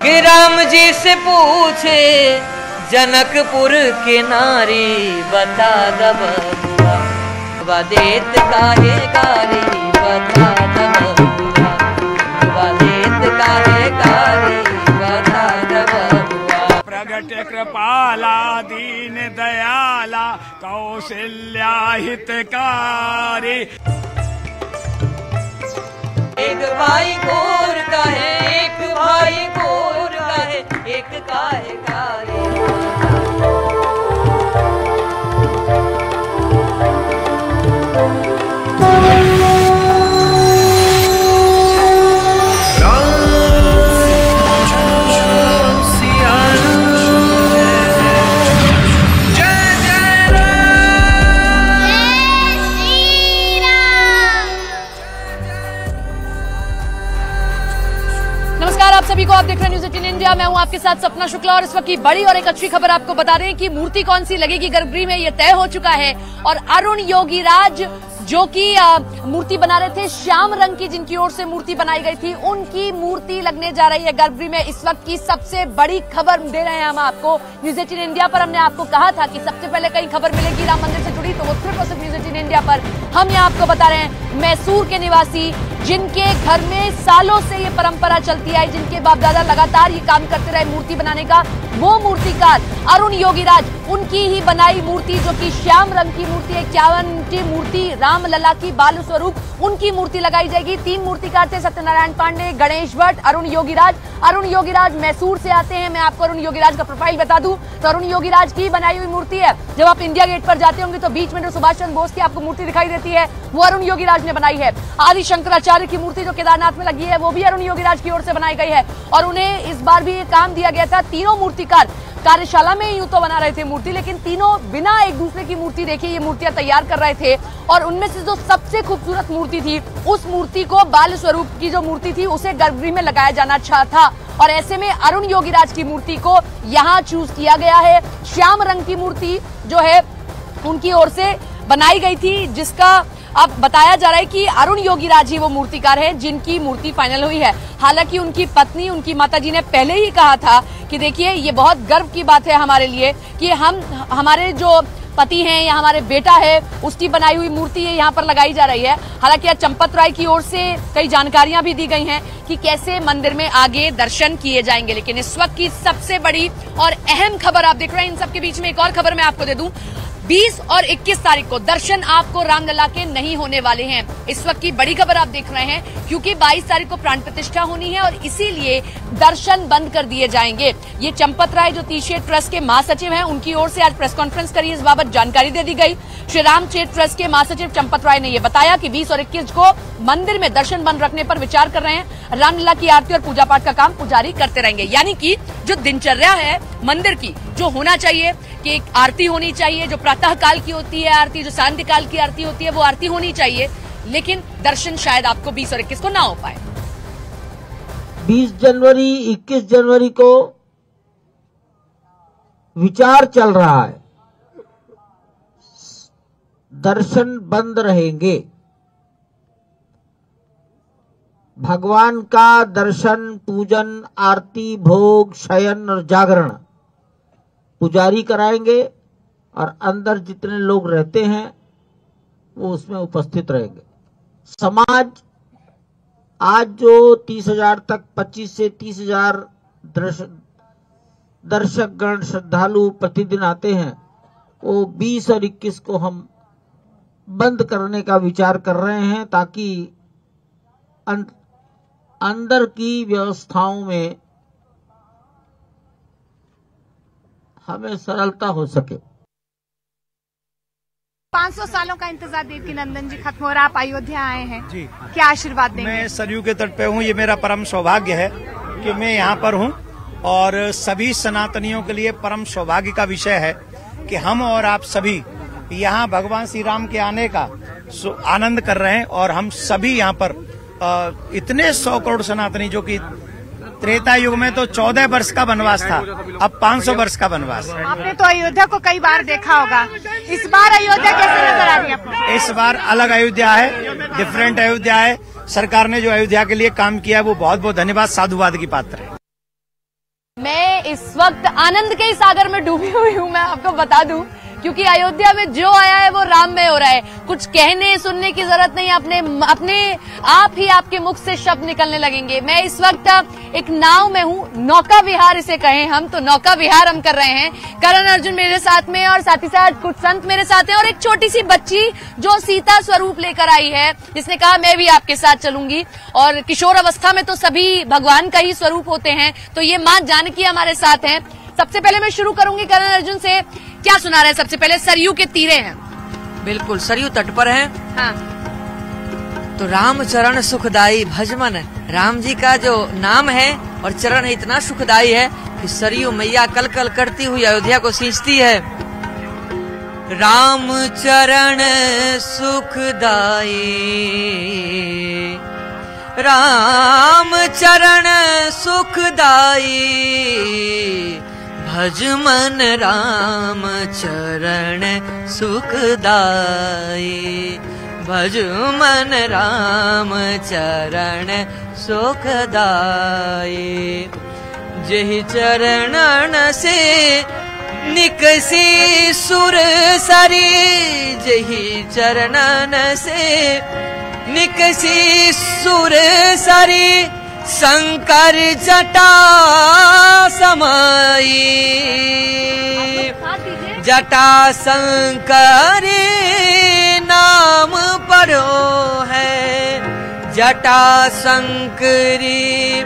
कि राम जी से पूछे जनकपुर के नारी, बता दब देत काहे कारी, बता दब देत काहे कारी, बता दब। प्रगट कृपाला दीन दयाला कौशल्या हितकारी। एक भाई गोर का है, एक भाई गोर का है, एक काहे कारी। आप सभी को, आप देख रहे हैं न्यूज़ 18 इंडिया। मैं हूं आपके साथ सपना शुक्ला और इस वक्त की बड़ी और एक अच्छी खबर आपको बता रहे हैं कि मूर्ति कौन सी लगेगी गर्भगृह में, ये तय हो चुका है। और अरुण योगीराज जो कि मूर्ति बना रहे थे, श्याम रंग की जिनकी ओर से मूर्ति बनाई गई थी, उनकी मूर्ति लगने जा रही है गर्भगृह में। इस वक्त की सबसे बड़ी खबर दे रहे हैं हम आपको न्यूज़ 18 इंडिया पर। हमने आपको कहा था कि सबसे पहले कहीं खबर मिलेगी राम मंदिर से जुड़ी, तो वो सिर्फ और सिर्फ न्यूज़ 18 इंडिया पर हम यहाँ आपको बता रहे हैं। मैसूर के निवासी जिनके घर में सालों से ये परंपरा चलती आई, जिनके बाप दादा लगातार ये काम करते रहे मूर्ति बनाने का, वो मूर्तिकार अरुण योगीराज, उनकी ही बनाई मूर्ति जो कि श्याम रंग की मूर्ति है, 51 इंची मूर्ति, राम लला की बाल स्वरूप, उनकी मूर्ति लगाई जाएगी। 3 मूर्तिकार थे, सत्यनारायण पांडे, गणेश भट्ट, अरुण योगीराज। अरुण योगीराज मैसूर से आते हैं। मैं आपको अरुण योगीराज का प्रोफाइल बता दूं तो अरुण योगीराज की बनाई हुई मूर्ति है। जब आप इंडिया गेट पर जाते होंगे तो बीच में जो सुभाष चंद्र बोस की आपको मूर्ति दिखाई देती है, वो अरुण योगीराज ने बनाई है। आदि शंकराचार्य की मूर्ति जो केदारनाथ में लगी है, वो भी अरुण योगीराज की ओर से बनाई गई है। और उन्हें इस बार भी काम दिया गया था, तीनों मूर्तिकार कार्यशाला में यूं तो बना रहे थे मूर्ति, लेकिन तीनों बिना एक दूसरे की मूर्ति देखे ये मूर्तियां तैयार कर रहे थे। और उनमें से जो सबसे खूबसूरत मूर्ति थी, उस मूर्ति को बाल स्वरूप की जो मूर्ति थी, उसे गर्भगृह में लगाया जाना था। और ऐसे में अरुण योगीराज की मूर्ति को यहाँ चूज किया गया है। श्याम रंग की मूर्ति जो है उनकी ओर से बनाई गई थी, जिसका अब बताया जा रहा है कि अरुण योगीराज ही वो मूर्तिकार हैं जिनकी मूर्ति फाइनल हुई है। हालांकि उनकी पत्नी, उनकी माताजी ने पहले ही कहा था कि देखिए, ये बहुत गर्व की बात है हमारे लिए कि हमारे जो पति हैं या हमारे बेटा है, उसकी बनाई हुई मूर्ति यहाँ पर लगाई जा रही है। हालांकि आज चंपत राय की ओर से कई जानकारियां भी दी गई हैं कि कैसे मंदिर में आगे दर्शन किए जाएंगे। लेकिन इस वक्त की सबसे बड़ी और अहम खबर आप देख रहे हैं। इन सबके बीच में एक और खबर मैं आपको दे दूं, 20 और 21 तारीख को दर्शन आपको रामलला के नहीं होने वाले हैं। इस वक्त की बड़ी खबर आप देख रहे हैं, क्योंकि 22 तारीख को प्राण प्रतिष्ठा होनी है और इसीलिए दर्शन बंद कर दिए जाएंगे। ये चंपत राय जो तीशे ट्रस्ट के महासचिव हैं, उनकी ओर से आज प्रेस कॉन्फ्रेंस करी, इस बाबत जानकारी दे दी गई। श्री राम चेत ट्रस्ट के महासचिव चंपत राय ने यह बताया कि 20 और 21 को मंदिर में दर्शन बंद रखने पर विचार कर रहे हैं। रामलला की आरती और पूजा पाठ का काम पुजारी करते रहेंगे। यानी कि जो दिनचर्या है मंदिर की, जो होना चाहिए कि एक आरती होनी चाहिए, जो प्रातः काल की होती है आरती, जो सांध्य काल की आरती होती है, वो आरती होनी चाहिए। लेकिन दर्शन शायद आपको 20 और 21 को ना हो पाए। 20 जनवरी 21 जनवरी को विचार चल रहा है, दर्शन बंद रहेंगे। भगवान का दर्शन, पूजन, आरती, भोग, शयन और जागरण पुजारी कराएंगे और अंदर जितने लोग रहते हैं वो उसमें उपस्थित रहेंगे। समाज आज जो 30,000 तक 25 से 30,000 दर्शक गण श्रद्धालु प्रतिदिन आते हैं, वो 20 और 21 को हम बंद करने का विचार कर रहे हैं, ताकि अंदर की व्यवस्थाओं में हमें सरलता हो सके। 500 सालों का इंतजार देवकी नंदन जी खत्म हो रहा, आप अयोध्या आए हैं जी, क्या आशीर्वाद देंगे? मैं सरयू के तट पे हूँ, ये मेरा परम सौभाग्य है कि मैं यहाँ पर हूँ और सभी सनातनियों के लिए परम सौभाग्य का विषय है कि हम और आप सभी यहाँ भगवान श्री राम के आने का आनंद कर रहे हैं। और हम सभी यहाँ पर इतने 100 करोड़ सनातनी जो कि त्रेता युग में तो 14 वर्ष का वनवास था, अब 500 वर्ष का वनवास। आपने तो अयोध्या को कई बार देखा होगा, इस बार अयोध्या कैसे नजर आ रही है आपको? इस बार अलग अयोध्या है, डिफरेंट अयोध्या है। सरकार ने जो अयोध्या के लिए काम किया है वो बहुत बहुत धन्यवाद, साधुवाद की पात्र है। मैं इस वक्त आनंद के सागर में डूबी हुई हूँ, मैं आपको बता दूं, क्योंकि अयोध्या में जो आया है वो राममय हो रहा है। कुछ कहने सुनने की जरूरत नहीं, अपने आप ही आपके मुख से शब्द निकलने लगेंगे। मैं इस वक्त एक नाव में हूँ, नौका विहार इसे कहें हम, तो नौका विहार हम कर रहे हैं। करण अर्जुन मेरे साथ में और साथ ही साथ कुछ संत मेरे साथ हैं और एक छोटी सी बच्ची जो सीता स्वरूप लेकर आई है, जिसने कहा मैं भी आपके साथ चलूंगी। और किशोर अवस्था में तो सभी भगवान का ही स्वरूप होते हैं, तो ये माँ जानकी हमारे साथ हैं। सबसे पहले मैं शुरू करूंगी करण अर्जुन से, क्या सुना रहे हैं? सबसे पहले सरयू के तीरे हैं। बिल्कुल, सरयू तट पर हैं। हाँ। तो राम चरण सुखदाई भजमन, राम जी का जो नाम है और चरण है इतना सुखदाई है कि सरयू मैया कल कल करती हुई अयोध्या को सींचती है। राम चरण सुखदाई, राम चरण सुखदाई, भज मन राम चरण सुखदाई, भज मन राम चरण सुखदाई। जेहि चरणन से निकसी सुर सरी, जेहि चरणन से निकसी सुर सरी, शंकर जटा समाई, जटा शंकरी नाम परो है, जटा शंकरी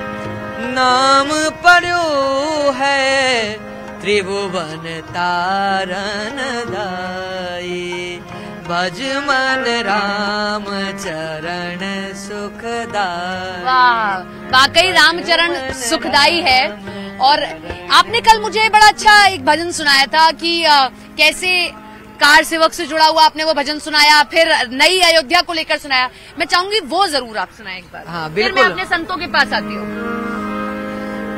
नाम परो है, त्रिभुवन तारन दाई, भज मन राम चरण सुखदाई। वाह, वाकई रामचरण सुखदाई है। और आपने कल मुझे बड़ा अच्छा एक भजन सुनाया था कि कैसे कार सेवक से जुड़ा हुआ आपने वो भजन सुनाया, फिर नई अयोध्या को लेकर सुनाया। मैं चाहूंगी वो जरूर आप सुनाएं एक बार। हाँ, फिर बिल्कुल। मैं अपने संतों के पास आती हूँ।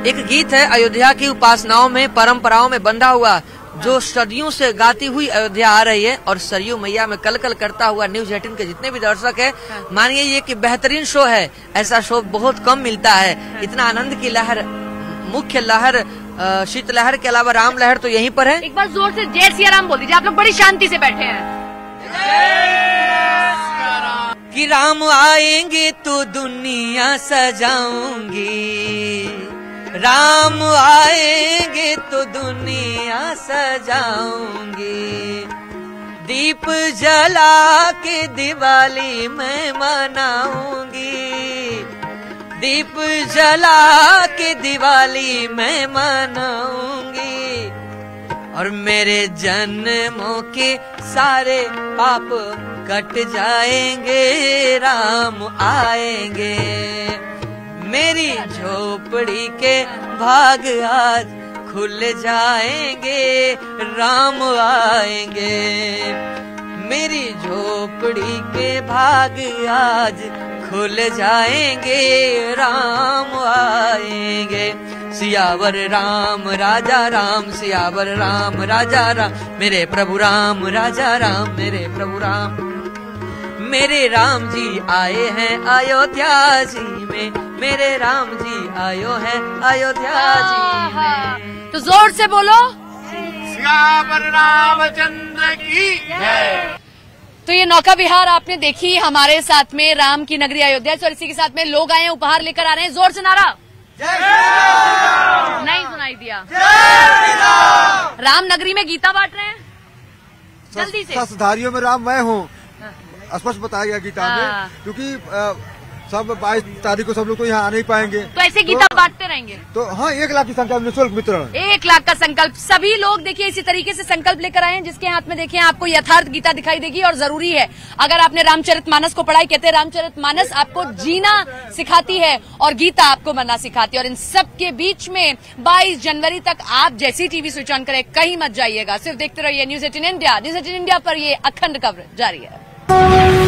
एक गीत है अयोध्या की उपासनाओं में, परंपराओं में बंधा हुआ, जो सदियों से गाती हुई अयोध्या आ रही है। और सरयू मैया में कल कल करता हुआ न्यूज 18 के जितने भी दर्शक है, मानिए ये कि बेहतरीन शो है, ऐसा शो बहुत कम मिलता है। इतना आनंद की लहर, मुख्य लहर, शीतलहर के अलावा राम लहर तो यहीं पर है। एक बार जोर से जय सिया राम बोल दीजिए, आप लोग बड़ी शांति से बैठे हैं। कि राम आएंगे तो दुनिया सजाऊंगी, राम आएंगे तो दुनिया सजाऊंगी, दीप जला के दिवाली मैं मनाऊंगी, दीप जला के दिवाली मैं मनाऊंगी, और मेरे जन्मों के सारे पाप कट जाएंगे, राम आएंगे, मेरी झोपड़ी के भाग आज खुल जाएंगे, राम आएंगे, मेरी झोपड़ी के भाग आज खुल जाएंगे, राम आएंगे। सियावर राम राजा राम, सियावर राम राजा राम, मेरे प्रभु राम राजा राम, मेरे प्रभु राम, मेरे राम जी आए हैं अयोध्या जी में, मेरे राम जी आयो हैं अयोध्या जी में। तो जोर से बोलो, सियावर रामचंद्र की जय। तो ये नौका विहार आपने देखी हमारे साथ में राम की नगरी अयोध्या से, और इसी के साथ में लोग आए हैं, उपहार लेकर आ रहे हैं। जोर से नारा नहीं सुनाई दिया। राम नगरी में गीता बांट रहे हैं, जल्दी से। शस्त्रधारियों में राम मैं हूँ, स्पष्ट बताया गया गीता में, क्योंकि सब 22 तारीख को सब लोग तो यहाँ आ नहीं पाएंगे, तो ऐसे गीता बांटते रहेंगे। तो हाँ, 1 लाख की संख्या में निःशुल्क वितरण, 1 लाख का संकल्प। सभी लोग देखिए इसी तरीके से संकल्प लेकर आए हैं, जिसके हाथ में देखिए आपको यथार्थ गीता दिखाई देगी। और जरूरी है, अगर आपने रामचरितमानस को पढ़ाई, कहते हैं रामचरितमानस आपको जीना सिखाती है और गीता आपको मरना सिखाती है। और इन सब के बीच में 22 जनवरी तक आप जैसी टीवी स्विच ऑन करें, कहीं मत जाइएगा, सिर्फ देखते रहिए न्यूज 18 इंडिया। न्यूज 18 इंडिया पर ये अखंड कवरेज जारी है।